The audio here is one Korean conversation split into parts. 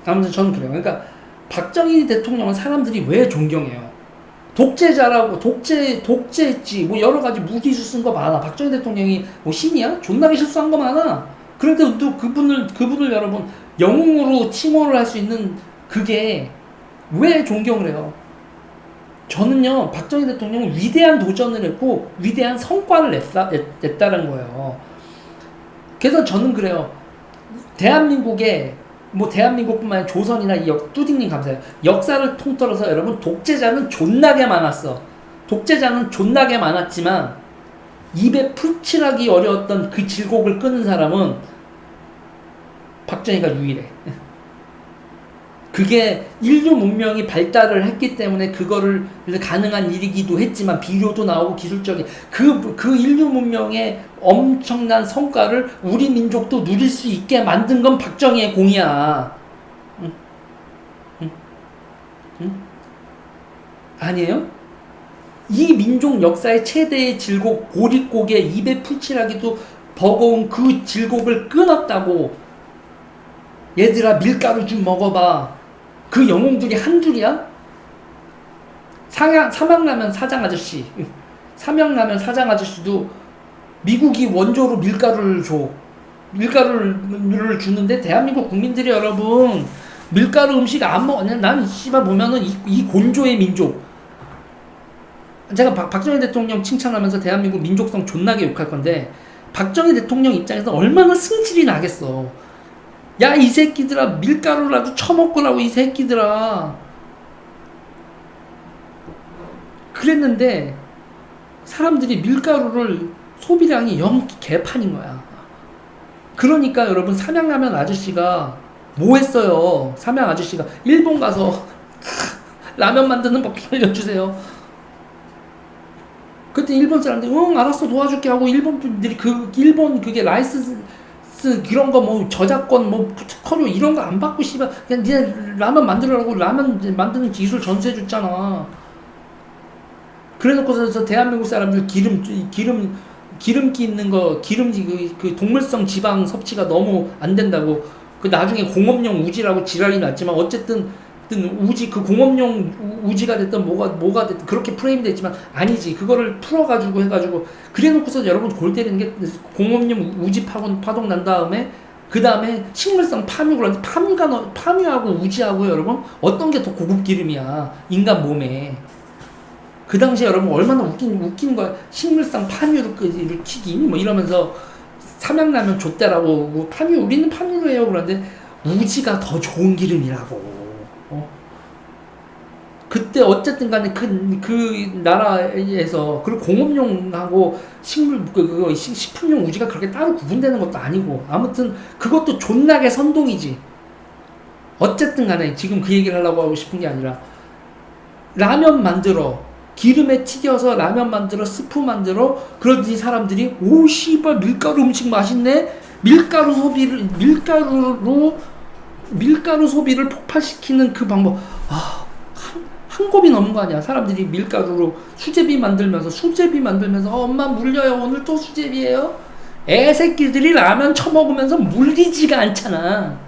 아무튼 저는 그래요. 그러니까 박정희 대통령은 사람들이 왜 존경해요? 독재자라고 독재했지 뭐 여러 가지 무기수 쓴 거 많아. 박정희 대통령이 뭐 신이야? 존나게 실수한 거 많아. 그런데 또 그분을 여러분 영웅으로 칭호를 할 수 있는 그게 왜 존경을 해요? 저는요 박정희 대통령은 위대한 도전을 했고 위대한 성과를 냈다는 거예요. 그래서 저는 그래요. 대한민국에 뭐 대한민국뿐만 아니라 조선이나 뚜딩님 감사해요. 역사를 통틀어서 여러분 독재자는 존나게 많았어. 독재자는 존나게 많았지만 입에 풀칠하기 어려웠던 그 질곡을 끄는 사람은 박정희가 유일해. 그게 인류 문명이 발달을 했기 때문에 그거를 가능한 일이기도 했지만 비료도 나오고 기술적인 그 인류 문명의 엄청난 성과를 우리 민족도 누릴 수 있게 만든 건 박정희의 공이야. 응? 응? 응? 아니에요? 이 민족 역사의 최대의 질곡 보릿고개 입에 풀칠하기도 버거운 그 질곡을 끊었다고. 얘들아 밀가루 좀 먹어봐. 그 영웅들이 한둘이야? 삼양라면 사장 아저씨. 삼양라면 사장 아저씨도 미국이 원조로 밀가루를 줘. 밀가루를 주는데 대한민국 국민들이 여러분 밀가루 음식 안 먹어. 난 씨발 보면은 이 곤조의 민족. 제가 박정희 대통령 칭찬하면서 대한민국 민족성 존나게 욕할 건데 박정희 대통령 입장에서 얼마나 승질이 나겠어. 야 이 새끼들아 밀가루라도 처먹고라고 이 새끼들아. 그랬는데 사람들이 밀가루를 소비량이 영 개판인 거야. 그러니까 여러분 삼양라면 아저씨가 뭐 했어요? 삼양 아저씨가 일본 가서 라면 만드는 법 알려주세요. 그때 일본 사람들이 응 알았어 도와줄게 하고 일본 분들이 일본 그게 라이센스 그런 거 뭐 저작권 뭐 특허료 이런 거 안 받고 씨발 그냥 니네 라면 만들으라고 라면 만드는 기술 전수해 줬잖아. 그래놓고서 대한민국 사람들 기름기 있는 거 그 동물성 지방 섭취가 너무 안 된다고 그 나중에 공업용 우지라고 지랄이 났지만 어쨌든 우지 그 공업용 우지가 됐든 뭐가 됐든 그렇게 프레임 됐지만 아니지. 그거를 풀어가지고 해가지고 그래놓고서 여러분 골 때리는 게 공업용 우지 파동 난 다음에 그 다음에 식물성 파뮤. 그런데 파뮤하고 우지하고 여러분 어떤 게 더 고급 기름이야 인간 몸에. 그 당시에 여러분 얼마나 웃긴 거야. 식물성 파뮤를 키기 뭐 이러면서 삼양라면 줬대라고 뭐 파뮤 우리는 파뮤로 해요. 그런데 우지가 더 좋은 기름이라고. 그때 어쨌든 간에 그 나라에서 그리고 공업용하고 식품용 우지가 그렇게 따로 구분되는 것도 아니고 아무튼 그것도 존나게 선동이지. 어쨌든 간에 지금 그 얘기를 하려고 하고 싶은 게 아니라 라면 만들어 기름에 튀겨서 라면 만들어 스프 만들어 그러더니 사람들이 오 씨발 밀가루 음식 맛있네. 밀가루 소비를 폭발시키는 그 방법. 한 곱이 넘은 거 아니야. 사람들이 밀가루로 수제비 만들면서 엄마 물려요. 오늘 또 수제비예요. 애새끼들이 라면 처먹으면서 물리지가 않잖아.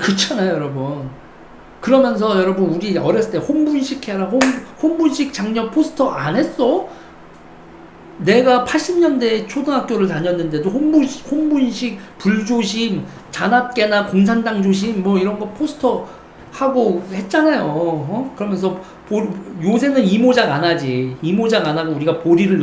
그렇잖아요, 여러분. 그러면서 여러분 우리 어렸을 때 혼분식 해라. 혼분식 작년 포스터 안 했어? 내가 80년대 초등학교를 다녔는데도 혼분식, 불조심, 잔압계나 공산당 조심 뭐 이런 거 포스터 하고 했잖아요. 그러면서 요새는 이모작 안 하지. 이모작 안 하고 우리가 보리를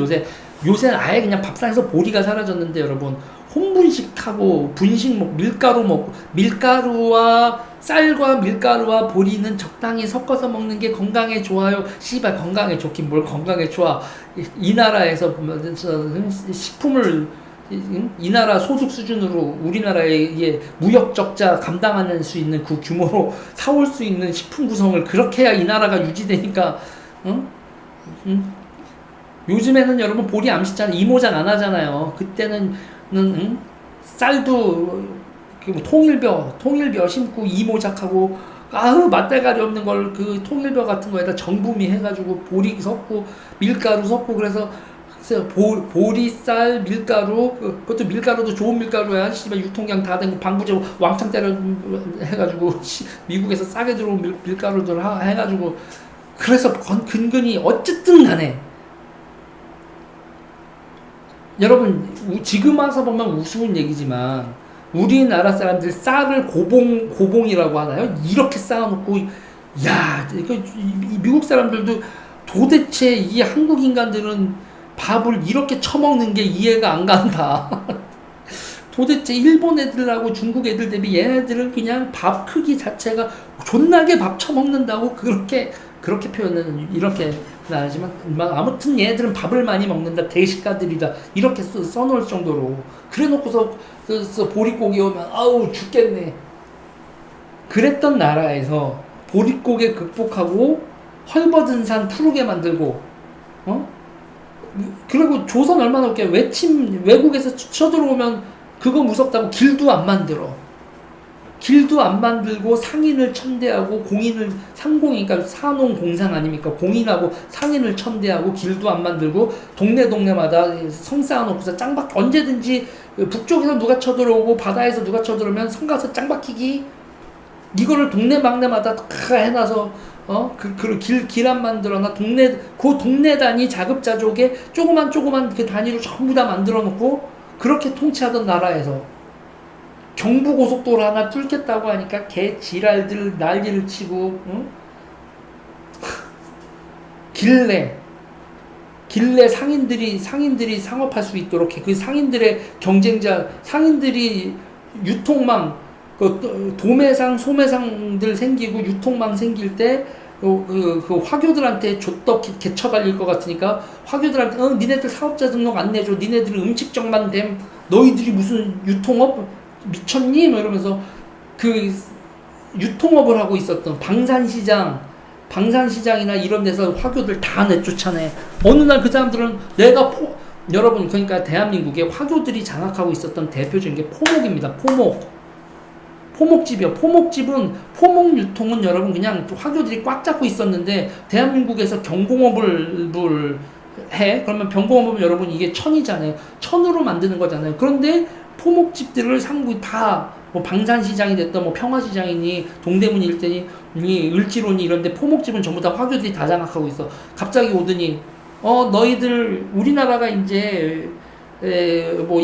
요새는 아예 그냥 밥상에서 보리가 사라졌는데 여러분 혼분식하고 분식 밀가루 먹고 밀가루와 쌀과 밀가루와 보리는 적당히 섞어서 먹는 게 건강에 좋아요. 씨발 건강에 좋긴 뭘 건강에 좋아. 이 나라에서 보면 식품을 이 나라 소득 수준으로 우리나라의 무역 적자 감당할 수 있는 그 규모로 사올 수 있는 식품 구성을 그렇게 해야 이 나라가 유지되니까 응? 응? 요즘에는 여러분 보리 안 씻잖아요. 이모작 안 하잖아요. 그때는 쌀도 통일벼 심고 이모작하고 맛대가리 없는 걸 그 통일벼 같은 거에다 정부미 해가지고 보리 섞고 밀가루 섞고 그래서 보리쌀, 밀가루, 그것도 밀가루도 좋은 밀가루야. 씨발 유통기한 다 된 거 방부제 왕창 때려 해가지고 미국에서 싸게 들어온 밀가루들 해가지고 그래서 근근히 어쨌든 간에 여러분 지금 와서 보면 우스운 얘기지만 우리나라 사람들 쌀을 고봉이라고 하나요? 이렇게 쌓아놓고 야 이거 미국 사람들도 도대체 이 한국 인간들은 밥을 이렇게 처먹는 게 이해가 안 간다. 도대체 일본 애들하고 중국 애들 대비 얘네들은 그냥 밥 크기 자체가 존나게 밥 처먹는다고 그렇게 표현은 이렇게 나지만 아무튼 얘네들은 밥을 많이 먹는다 대식가들이다 이렇게 써놓을 정도로 그래놓고서 보릿고기 오면 아우 죽겠네. 그랬던 나라에서 보릿고개 극복하고 헐벗은 산 푸르게 만들고 그리고 조선 얼마나 웃겨. 외국에서 쳐들어오면 그거 무섭다고 길도 안 만들고 상인을 천대하고 상공이니까 산농공상 아닙니까? 공인하고 상인을 천대하고 길도 안 만들고 동네마다 성 쌓아놓고서 언제든지 북쪽에서 누가 쳐들어오고 바다에서 누가 쳐들어오면 성 가서 짱 박히기 이거를 동네 막내마다 다 해놔서 길 안 만들어놔. 그 동네 단위 자급자족에 조그만 그 단위로 전부 다 만들어 놓고 그렇게 통치하던 나라에서 경부고속도로 하나 뚫겠다고 하니까 개 지랄들 난리를 치고 길래 상인들이 상업할 수 있도록 그 상인들의 상인들이 유통망 도매상 소매상들 생기고 유통망 생길 때 그 화교들한테 좆떡 개처발릴 것 같으니까 화교들한테 니네들 사업자 등록 안 내줘. 니네들은 음식점만 됨. 너희들이 무슨 유통업 미쳤니? 뭐 이러면서 그 유통업을 하고 있었던 방산시장이나 이런 데서 화교들 다 내쫓아내. 어느 날 그 사람들은 여러분 그러니까 대한민국에 화교들이 장악하고 있었던 대표적인 게 포목입니다. 포목집이요. 포목 유통은 여러분 그냥 화교들이 꽉 잡고 있었는데 대한민국에서 경공업을 해. 그러면 경공업은 여러분 이게 천이잖아요. 천으로 만드는 거잖아요. 그런데 포목집들을 뭐 방산시장이 됐던 뭐 평화시장이니 동대문 일대니 을지로니 이런데 포목집은 전부 다 화교들이 다 장악하고 있어. 갑자기 오더니 너희들 우리나라가 이제 이거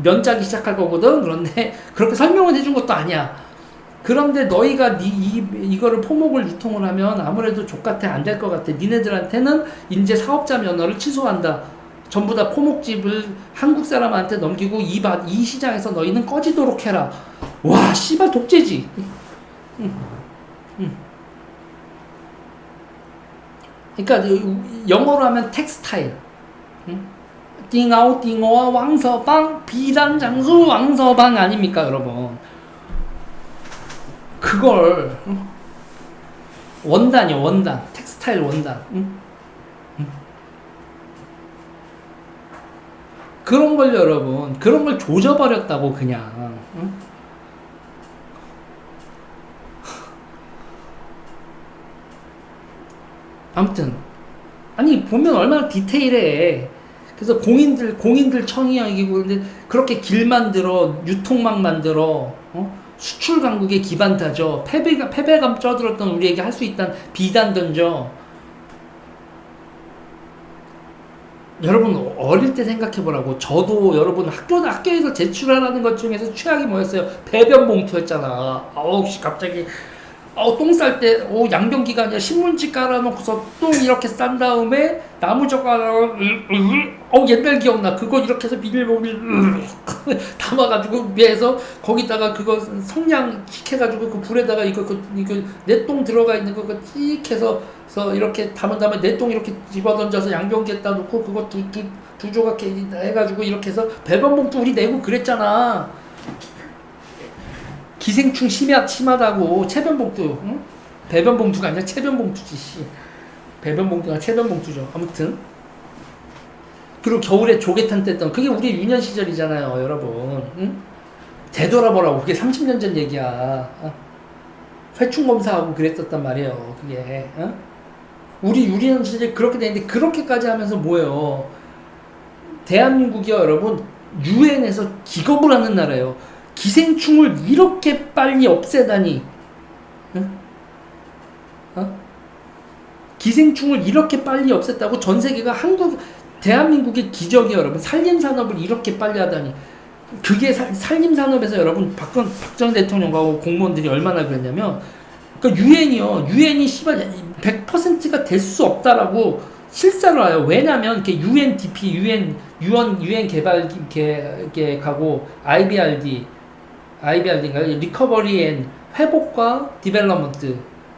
면짜기 시작할 거거든. 그런데 그렇게 설명을 해준 것도 아니야. 그런데 너희가 이거를 포목을 유통을 하면 아무래도 족같아 안 될 것 같아. 니네들한테는 이제 사업자 면허를 취소한다. 전부 다 포목집을 한국 사람한테 넘기고 이 시장에서 너희는 꺼지도록 해라. 와 씨발 독재지. 그러니까 영어로 하면 텍스타일. 띵아오 왕서방 비단장수 왕서방 아닙니까 여러분. 그걸 원단이요. 원단 텍스타일 원단. 그런 걸 여러분 그런 걸 조져버렸다고 그냥. 아무튼 아니 보면 얼마나 디테일해. 그래서 공인들 청이야기고 근데 그렇게 길 만들어 유통망 만들어 수출 강국의 기반 다져 패배감 쪄들었던 우리에게 할 수 있다는 비단 던져. 여러분 어릴 때 생각해보라고. 저도 여러분 학교에서 제출하라는 것 중에서 최악이 뭐였어요? 배변 봉투였잖아. 갑자기 똥 쌀 때 양변기가 아니라 신문지 깔아놓고서 똥 이렇게 싼 다음에 나무 젓가락 옛날 기억나. 그거 이렇게 해서 비닐봉지 담아가지고 위에서 거기다가 그거 성냥 킥해가지고 그 불에다가 이거 내 똥 들어가 있는 거 찍 해서 이렇게 담은 다음에 내 똥 이렇게 집어던져서 양변기에다 놓고 그거 두 조각 해가지고 이렇게 해서 배변봉투 우리 내고 그랬잖아. 기생충 심하다고. 체변봉투. 응? 배변봉투가 아니라 체변봉투지. 씨. 배변봉투가 체변봉투죠. 아무튼 그리고 겨울에 조개탄 뗐던 그게 우리 유년 시절이잖아요 여러분. 응? 되돌아보라고. 그게 30년 전 얘기야. 회충 검사하고 그랬었단 말이에요 그게. 우리는 진짜 그렇게 되는데 그렇게까지 하면서 뭐예요? 대한민국이요 여러분 유엔에서 기겁을 하는 나라예요. 기생충을 이렇게 빨리 없애다니. 응? 어? 기생충을 이렇게 빨리 없앴다고 전 세계가 대한민국의 기적이에요 여러분. 산림산업을 이렇게 빨리 하다니. 그게 산림산업에서 여러분 박정희 대통령과 공무원들이 얼마나 그랬냐면 그러니까 유엔이 씨발 100%가 될 수 없다라고 실사를 와요. 왜냐면 이렇게 UNDP 유엔 개발 계획하고 IBRD인가 리커버리 앤 회복과 디벨롭먼트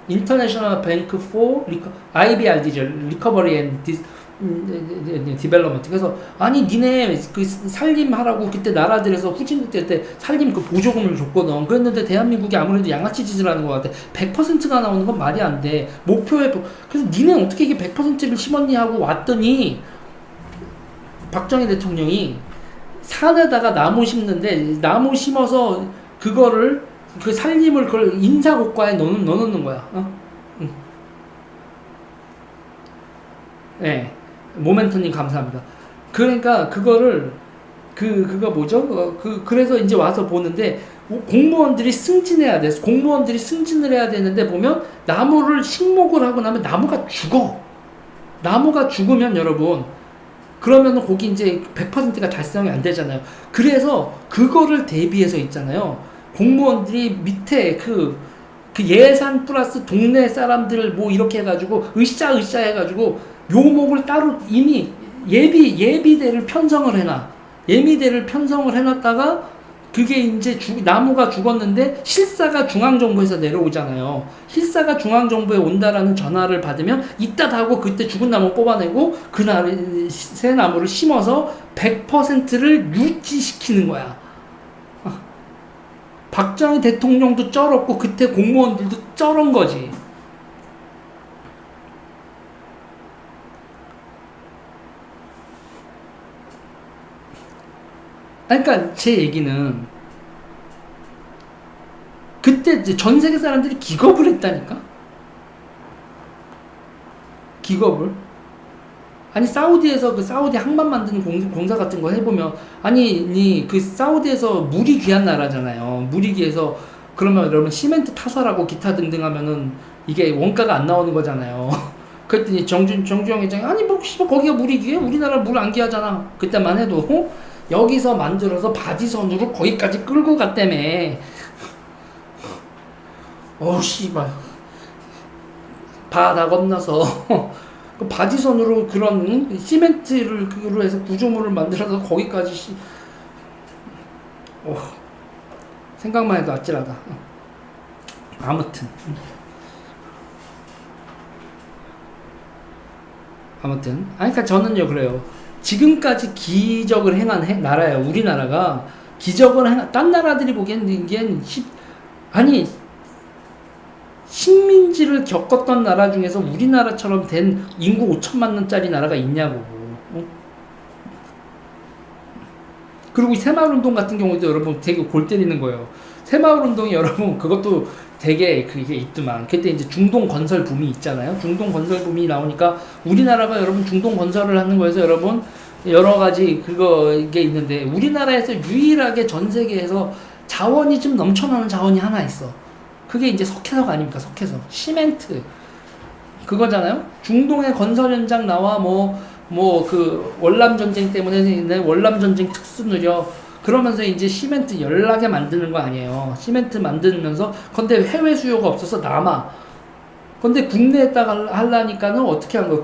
인터내셔널 뱅크 포 IBRD죠. 리커버리 앤 디벨롭먼트. 그래서 아니 니네 그 살림하라고 그때 나라들에서 후진국 때 살림 그 보조금을 줬거든. 그랬는데 대한민국이 아무래도 양아치 짓을 하는 것 같아. 100%가 나오는 건 말이 안 돼. 목표에 그래서 니네 어떻게 이게 100%를 심었니 하고 왔더니 박정희 대통령이 산에다가 나무 심는데 나무 심어서 그거를 그 살림을 그걸 인사고과에 넣어놓는 거야. 응. 네. 모멘텀님 감사합니다. 그러니까 그거를 그거 뭐죠? 그래서 이제 와서 보는데 공무원들이 승진해야 돼. 공무원들이 승진을 해야 되는데 보면 나무를 식목을 하고 나면 나무가 죽어. 나무가 죽으면 여러분 그러면 거기 이제 100%가 달성이 안 되잖아요. 그래서 그거를 대비해서 있잖아요. 공무원들이 밑에 그 예산 플러스 동네 사람들 뭐 이렇게 해가지고 으쌰 해가지고 묘목을 따로 이미 예비대를 편성을 해놔. 예비대를 편성을 해놨다가 그게 이제 나무가 죽었는데 실사가 중앙정부에서 내려오잖아요. 실사가 중앙정부에 온다라는 전화를 받으면 이따 하고 그때 죽은 나무 뽑아내고 그날 새 나무를 심어서 100%를 유지시키는 거야. 박정희 대통령도 쩔었고 그때 공무원들도 쩔은 거지. 그러니까 제 얘기는 그때 이제 전 세계 사람들이 기겁을 했다니까. 기겁을. 아니 사우디에서 그 사우디 항만 만드는 공사 같은 거 해보면 아니 그 사우디에서 물이 귀한 나라잖아요. 물이 귀해서 그러면 여러분 시멘트 타설하고 기타 등등 하면은 이게 원가가 안 나오는 거잖아요. 그랬더니 정주영 회장이 아니 뭐 거기가 물이 귀해? 우리나라 물 안 귀하잖아. 그때만 해도 여기서 만들어서 바지선으로 거기까지 끌고 갔다며. 씨발 바다 건너서 그 바지선으로 그런 시멘트를 그로 해서 구조물을 만들어서 거기까지 생각만 해도 아찔하다. 아무튼 그러니까 저는요 그래요. 지금까지 기적을 행한 나라예요. 우리나라가 기적을 딴 나라들이 보기에는 이게 식민지를 겪었던 나라 중에서 우리나라처럼 된 인구 5천만 원짜리 나라가 있냐고. 그리고 이 새마을운동 같은 경우도 여러분 되게 골 때리는 거예요. 새마을운동이 여러분 그것도 되게 그게 있더만. 그때 이제 중동 건설 붐이 있잖아요. 중동 건설 붐이 나오니까 우리나라가 여러분 중동 건설을 하는 거에서 여러분 여러 가지 이게 있는데 우리나라에서 유일하게 전 세계에서 자원이 좀 넘쳐나는 자원이 하나 있어. 그게 이제 석회석 아닙니까? 석회석. 시멘트. 그거잖아요? 중동의 건설 현장 나와 그 월남전쟁 때문에 월남전쟁 특수 누려 그러면서 이제 시멘트 연락에 만드는 거 아니에요. 시멘트 만들면서 근데 해외 수요가 없어서 남아. 근데 국내에다가 하려니까는 어떻게 한 거예요?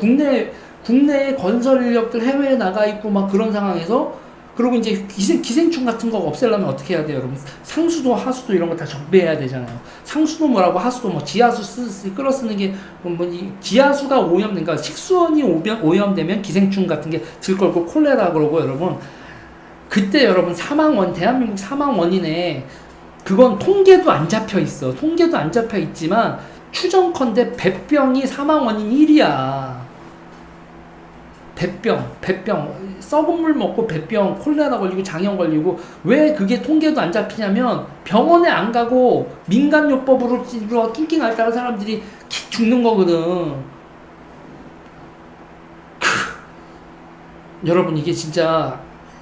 국내에 건설 인력들 해외에 나가 있고 막 그런 상황에서 그리고 이제 기생충 같은 거 없애려면 어떻게 해야 돼요, 여러분? 상수도 하수도 이런 거 다 정비해야 되잖아요. 상수도 뭐라고 하수도 뭐 지하수 끌어 쓰는 게 지하수가 그러니까 식수원이 오염되면 기생충 같은 게 들끓고 콜레라 그러고 여러분 그때 여러분 대한민국 사망 원인에 그건 통계도 안 잡혀 있어. 통계도 안 잡혀 있지만 추정컨대 배병이 사망 원인 1위야. 배병 썩은 물 먹고 배병 콜레라 걸리고 장염 걸리고 왜 그게 통계도 안 잡히냐면 병원에 안 가고 민간요법으로 낑낑 앓다가 사람들이 죽는 거거든. 여러분 이게 진짜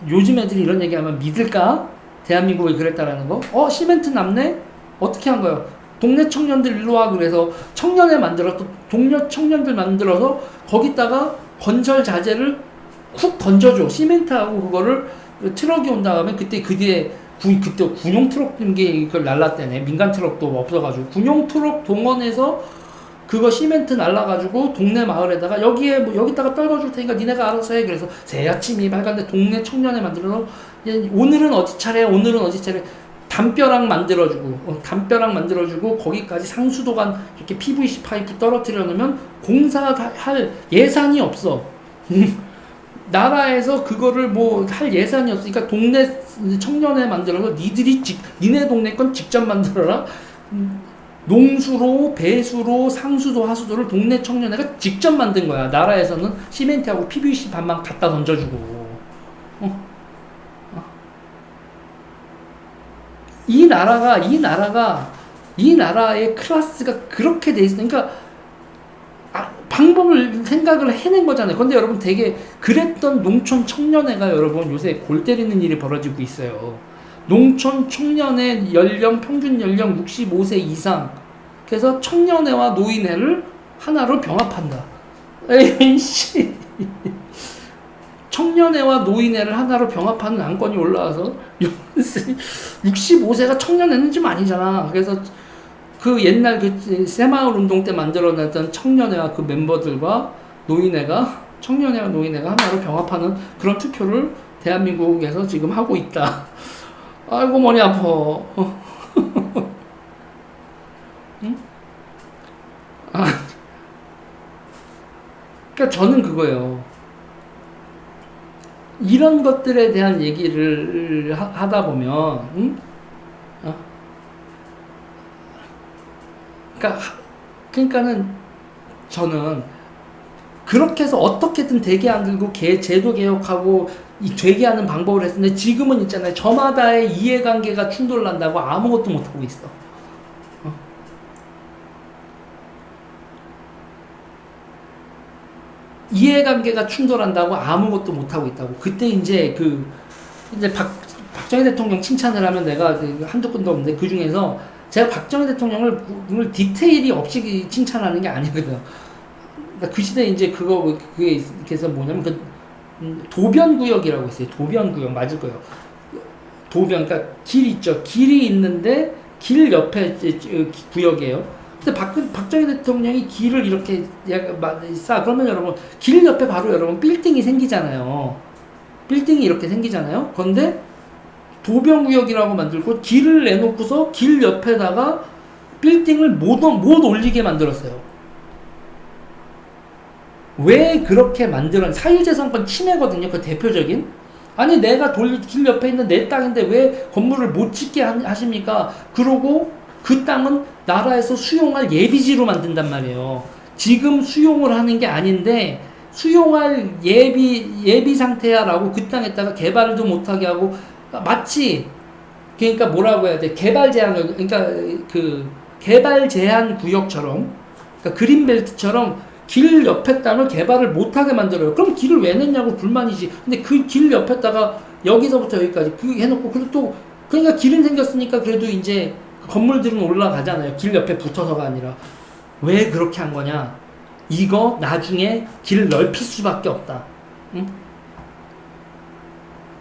요즘 애들이 이런 얘기하면 믿을까? 대한민국이 그랬다라는 거? 시멘트 남네? 어떻게 한 거예요? 동네 청년들 일로 와 그래서 청년회 만들어서 동료 청년들 만들어서 거기다가 건설 자재를 쿡 던져줘. 시멘트하고 그거를 트럭이 온 다음에 그때 그 뒤에 그때 군용 트럭 게 이걸 날랐대네. 민간 트럭도 없어가지고 군용 트럭 동원해서 그거 시멘트 날라가지고 동네 마을에다가 여기에 뭐 여기다가 떨궈줄 테니까 니네가 알아서 해. 그래서 새아침이 밝았는데 동네 청년회 만들어서 오늘은 어디 차례 오늘은 어디 차례 담벼락 만들어주고 담벼락 만들어주고 거기까지 상수도관 이렇게 PVC 파이프 떨어뜨려 놓으면 공사할 예산이 없어. 나라에서 그거를 뭐 할 예산이 없으니까 동네 청년회 만들어서 니네 동네 건 직접 만들어라. 농수로, 배수로, 상수도, 하수도를 동네 청년회가 직접 만든 거야. 나라에서는 시멘트하고 PVC 반만 갖다 던져주고. 이 나라의 클래스가 그렇게 돼 있으니까 방법을 생각을 해낸 거잖아요. 근데 여러분 되게 그랬던 농촌 청년회가 여러분 요새 골 때리는 일이 벌어지고 있어요. 농촌 청년회 평균 연령 65세 이상. 그래서 청년회와 노인회를 하나로 병합한다. 에이씨. 청년회와 노인회를 하나로 병합하는 안건이 올라와서 65세가 청년회는 좀 아니잖아. 그래서 그 옛날 그 새마을 운동 때 만들어냈던 청년회와 그 멤버들과 청년회와 노인회가 하나로 병합하는 그런 투표를 대한민국에서 지금 하고 있다. 아이고 머리 아파. 응? 그러니까 저는 그거예요. 이런 것들에 대한 얘기를 하다 보면, 응? 그러니까는 저는 그렇게 해서 어떻게든 되게 안 들고 제도 개혁하고 되게 하는 방법을 했는데 지금은 있잖아요. 저마다의 이해관계가 충돌난다고 아무것도 못하고 있어. 이해관계가 충돌한다고 아무것도 못하고 있다고. 그때 이제 박정희 대통령 칭찬을 하면 내가 한두 건도 없는데 그 중에서 제가 박정희 대통령을 디테일이 없이 칭찬하는 게 아니거든. 그 시대에 이제 그게 그래서 뭐냐면 도변구역이라고 있어요. 도변구역 맞을 거예요. 그러니까 길 있죠. 길이 있는데 길 옆에 구역이에요. 근데 박정희 대통령이 길을 이렇게 그러면 여러분 길 옆에 바로 여러분 빌딩이 생기잖아요. 빌딩이 이렇게 생기잖아요. 그런데 도변구역이라고 만들고 길을 내놓고서 길 옆에다가 빌딩을 못 올리게 만들었어요. 왜 그렇게 사유재산권 침해거든요. 그 대표적인. 아니 내가 길 옆에 있는 내 땅인데 왜 건물을 못 짓게 하십니까? 그러고 그 땅은 나라에서 수용할 예비지로 만든단 말이에요. 지금 수용을 하는 게 아닌데 수용할 예비 상태야라고 그 땅에다가 개발도 못하게 하고 마치 그러니까 뭐라고 해야 돼? 개발 제한 구역처럼 그러니까 그린벨트처럼 길 옆에 땅을 개발을 못하게 만들어요. 그럼 길을 왜 냈냐고 불만이지. 근데 그 길 옆에다가 여기서부터 여기까지 해놓고 그리고 또 그러니까 길은 생겼으니까 그래도 이제 건물들은 올라가잖아요. 길 옆에 붙어서가 아니라. 왜 그렇게 한 거냐? 이거 나중에 길을 넓힐 수밖에 없다. 응?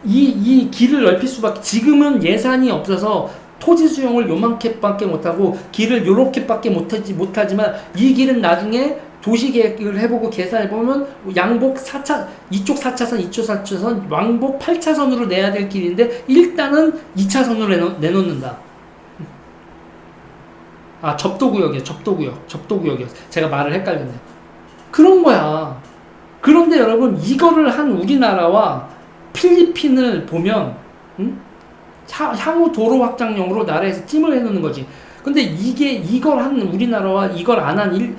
이 길을 넓힐 수밖에, 지금은 예산이 없어서 토지 수용을 요만큼밖에 못하고 길을 요렇게밖에 못하지만 이 길은 나중에 도시계획을 해보고 계산해보면 양복 4차, 이쪽 4차선, 이쪽 4차선, 왕복 8차선으로 내야 될 길인데 일단은 2차선으로 내놓는다. 접도구역이에요. 접도구역이요. 제가 말을 헷갈렸네요. 그런 거야. 그런데 여러분 이거를 한 우리나라와 필리핀을 보면 향후 도로 확장용으로 나라에서 찜을 해놓는 거지. 근데 이걸 한 우리나라와 이걸 안 한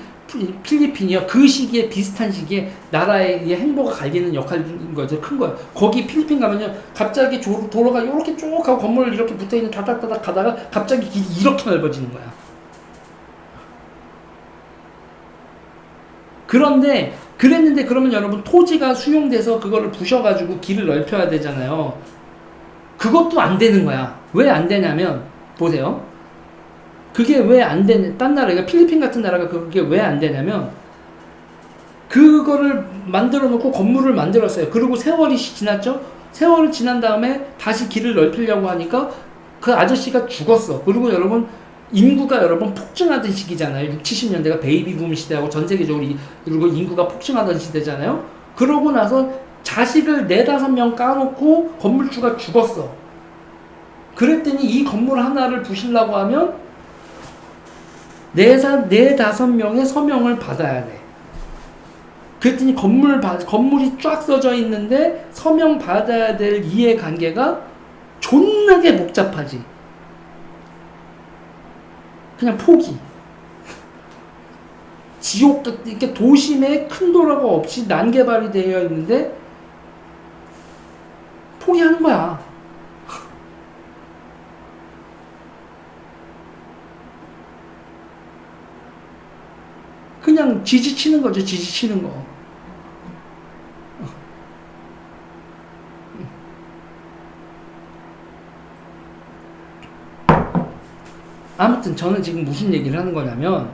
필리핀이요. 그 시기에 비슷한 시기에 나라의 행보가 갈리는 역할인 거죠. 큰 거예요. 거기 필리핀 가면요. 갑자기 도로가 이렇게 쭉 하고 건물 이렇게 붙어있는 다닥다닥 가다가 갑자기 길이 이렇게 넓어지는 거야. 그런데 그랬는데 그러면 여러분 토지가 수용돼서 그거를 부셔가지고 길을 넓혀야 되잖아요. 그것도 안 되는 거야. 왜 안 되냐면 보세요. 그게 왜 안 되는, 딴 나라, 그러니까 필리핀 같은 나라가 그게 왜 안 되냐면 그거를 만들어 놓고 건물을 만들었어요. 그리고 세월이 지났죠? 세월이 지난 다음에 다시 길을 넓히려고 하니까 그 아저씨가 죽었어. 그리고 여러분 인구가 여러분 폭증하던 시기잖아요. 6, 70년대가 베이비 붐 시대하고 전 세계적으로 그리고 인구가 폭증하던 시대잖아요. 그러고 나서 자식을 4, 5명 까놓고 건물주가 죽었어. 그랬더니 이 건물 하나를 부시려고 하면 4, 5명의 서명을 받아야 돼. 그랬더니 건물이 쫙 써져 있는데 서명 받아야 될 이해관계가 존나게 복잡하지. 그냥 포기. 지옥, 이렇게 도심에 큰 도로가 없이 난개발이 되어 있는데 포기하는 거야. 그냥 지지치는 거죠, 지지치는 거. 아무튼 저는 지금 무슨 얘기를 하는 거냐면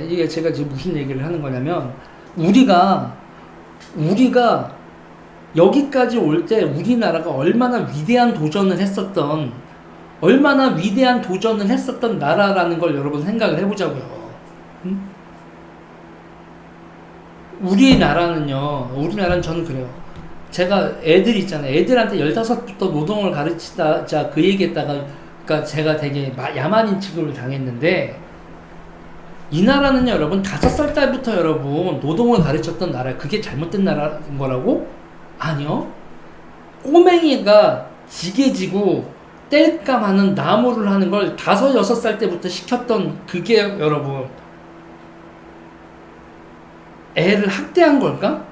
이게 제가 지금 무슨 얘기를 하는 거냐면 우리가 여기까지 올 때 우리나라가 얼마나 위대한 도전을 했었던 나라라는 걸 여러분 생각을 해보자고요. 응? 우리나라는 저는 그래요. 제가 애들 있잖아요. 애들한테 15부터 노동을 가르치다, 그 얘기했다가, 그러니까 제가 되게 야만인 취급을 당했는데, 이 나라는 여러분 5살 때부터 여러분 노동을 가르쳤던 나라예요. 그게 잘못된 나라인 거라고? 아니요. 꼬맹이가 지게지고 땔감하는 나무를 하는 걸 5, 6살 때부터 시켰던 그게 여러분 애를 학대한 걸까?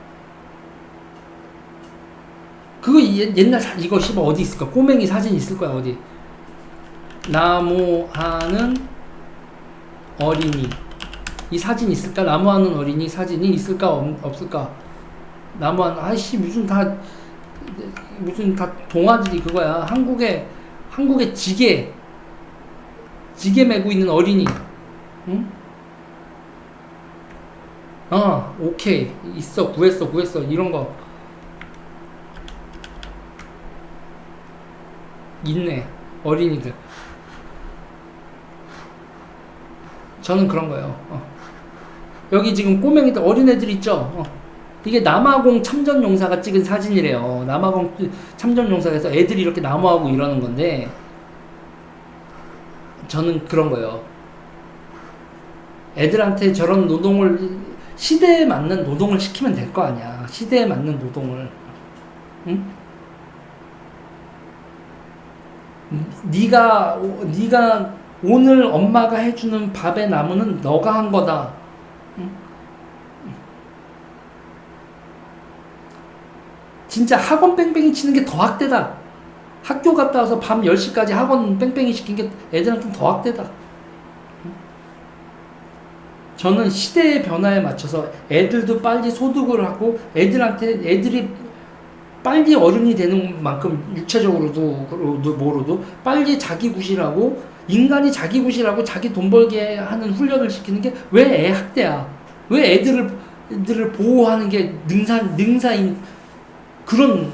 그거 옛날 이거 씨발 어디 있을까? 꼬맹이 사진 있을 거야 어디? 나무하는 어린이 이 사진 있을까? 나무하는 어린이 사진이 있을까? 없을까? 나무하는 아이씨 무슨 다 동아지 그거야. 한국의 지게 메고 있는 어린이. 응? 오케이. 있어. 구했어. 이런 거. 있네. 어린이들. 저는 그런 거예요. 여기 지금 꼬맹이들, 어린애들 있죠? 이게 남아공 참전용사가 찍은 사진이래요. 남아공 참전용사에서 애들이 이렇게 나무하고 이러는 건데, 저는 그런 거예요. 애들한테 저런 시대에 맞는 노동을 시키면 될 거 아니야. 시대에 맞는 노동을. 응? 네가 오늘 엄마가 해주는 밥의 나무는 너가 한 거다. 응? 진짜 학원 뺑뺑이 치는 게 더 학대다. 학교 갔다 와서 밤 10시까지 학원 뺑뺑이 시킨 게 애들한테는 더 학대다. 저는 시대의 변화에 맞춰서 애들도 빨리 소득을 하고 애들이 빨리 어른이 되는 만큼 육체적으로도 뭐로도 빨리 자기 구실하고 인간이 자기 구실하고 자기 돈 벌게 하는 훈련을 시키는 게 왜 애 학대야? 왜 애들을 보호하는 게 능사인 그런